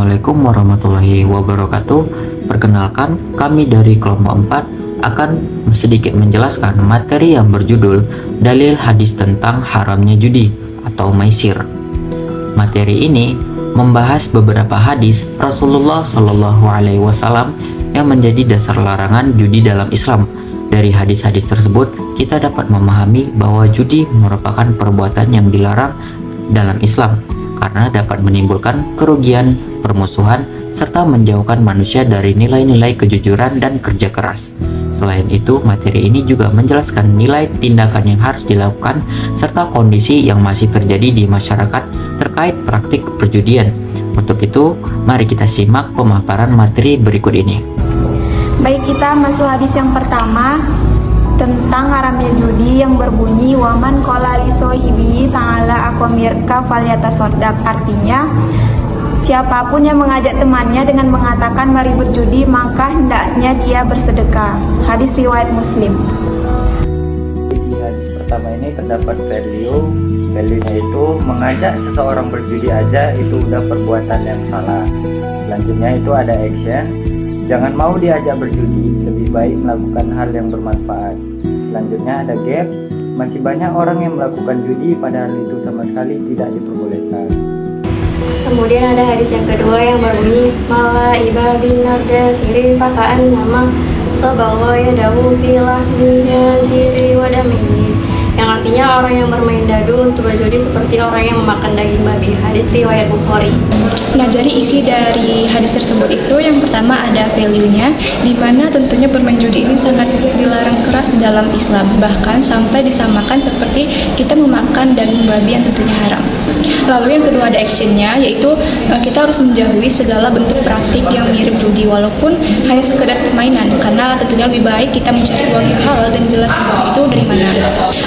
Assalamualaikum warahmatullahi wabarakatuh. Perkenalkan, kami dari kelompok 4 akan sedikit menjelaskan materi yang berjudul Dalil Hadis tentang Haramnya Judi atau Maisir. Materi ini membahas beberapa hadis Rasulullah Shallallahu Alaihi Wasallam yang menjadi dasar larangan judi dalam Islam. Dari hadis-hadis tersebut, kita dapat memahami bahwa judi merupakan perbuatan yang dilarang dalam Islam karena dapat menimbulkan kerugian, permusuhan, serta menjauhkan manusia dari nilai-nilai kejujuran dan kerja keras. Selain itu, materi ini juga menjelaskan nilai tindakan yang harus dilakukan serta kondisi yang masih terjadi di masyarakat terkait praktik perjudian. Untuk itu, mari kita simak pemaparan materi berikut ini. Baik, kita masuk hadis yang pertama tentang haramnya judi yang berbunyi waman qala li sohibi ta'ala aqamirka falyatasaddaq. Artinya, siapapun yang mengajak temannya dengan mengatakan mari berjudi, maka hendaknya dia bersedekah. Hadis riwayat Muslim. Di hadis pertama ini terdapat value-nya itu mengajak seseorang berjudi aja itu udah perbuatan yang salah. Selanjutnya itu ada action, jangan mau diajak berjudi, lebih baik melakukan hal yang bermanfaat. Selanjutnya ada gap, masih banyak orang yang melakukan judi padahal itu sama sekali tidak diperbolehkan. Kemudian ada hadis yang kedua yang berbunyi mala iba bin narda siri fakaan nama saballah yadahu filah niya siri wadamihi, yang artinya orang yang bermain dadu untuk berjudi seperti orang yang memakan daging babi. Hadis riwayat Bukhari. Nah, jadi isi dari hadis tersebut itu yang pertama ada value-nya, di mana tentunya bermain judi ini sangat dilarang keras dalam Islam, bahkan sampai disamakan seperti kita memakan daging babi yang tentunya haram. Lalu yang kedua ada action-nya, yaitu kita harus menjauhi segala bentuk praktik yang mirip judi walaupun hanya sekedar permainan, karena tentunya lebih baik kita mencari uang yang halal dan jelas uang itu dari mana.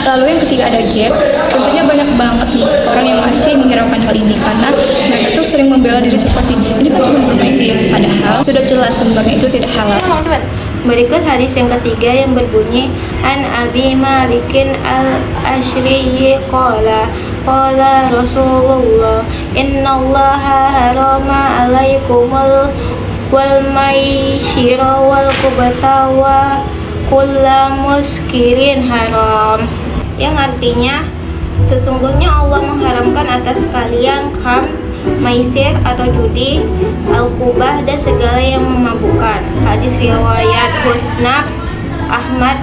Lalu yang ketiga ada gap, tentunya banyak banget nih orang yang masih menghiraukan hal ini karena mereka tuh sering membela diri seperti ini kan cuma bermain game, padahal sudah jelas sumbernya itu tidak halal. Berikut hadis yang ketiga yang berbunyi an Abi Malikin al-Ashriyi qala Rasulullah innallaha harama alaikumul wal maisira wal kubata wa kulla muskirin haram, yang artinya sesungguhnya Allah mengharamkan atas kalian kham, maisir atau judi, al-kubah dan segala yang memabukkan. Hadis riwayat Musnad Ahmad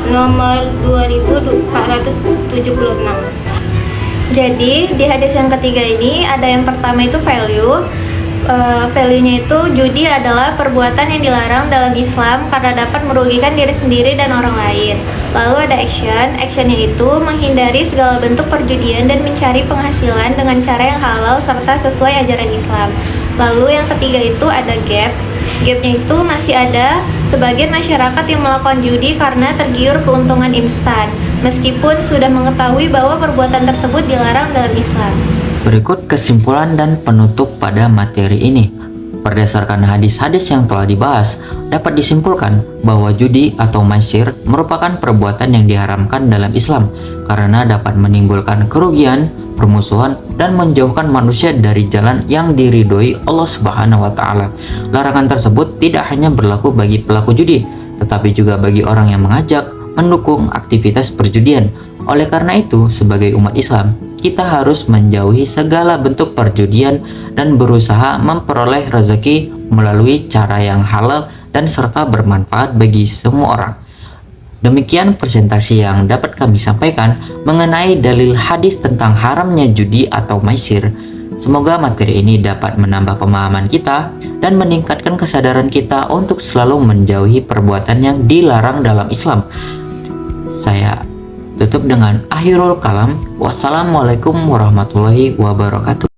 nomor 2476. Jadi di hadis yang ketiga ini ada yang pertama itu value. Value-nya itu judi adalah perbuatan yang dilarang dalam Islam karena dapat merugikan diri sendiri dan orang lain. Lalu ada action. Actionnya itu menghindari segala bentuk perjudian dan mencari penghasilan dengan cara yang halal serta sesuai ajaran Islam. Lalu yang ketiga itu ada gap. Gapnya itu masih ada sebagian masyarakat yang melakukan judi karena tergiur keuntungan instan, meskipun sudah mengetahui bahwa perbuatan tersebut dilarang dalam Islam. Berikut kesimpulan dan penutup pada materi ini. Berdasarkan hadis-hadis yang telah dibahas, dapat disimpulkan bahwa judi atau maisir merupakan perbuatan yang diharamkan dalam Islam karena dapat menimbulkan kerugian, permusuhan, dan menjauhkan manusia dari jalan yang diridhoi Allah Subhanahu wa Ta'ala. Larangan tersebut tidak hanya berlaku bagi pelaku judi, tetapi juga bagi orang yang mengajak, mendukung aktivitas perjudian. Oleh karena itu, sebagai umat Islam, kita harus menjauhi segala bentuk perjudian dan berusaha memperoleh rezeki melalui cara yang halal dan serta bermanfaat bagi semua orang. Demikian presentasi yang dapat kami sampaikan mengenai dalil hadis tentang haramnya judi atau maisir. Semoga materi ini dapat menambah pemahaman kita dan meningkatkan kesadaran kita untuk selalu menjauhi perbuatan yang dilarang dalam Islam. Saya tutup dengan akhirul kalam. Wassalamualaikum warahmatullahi wabarakatuh.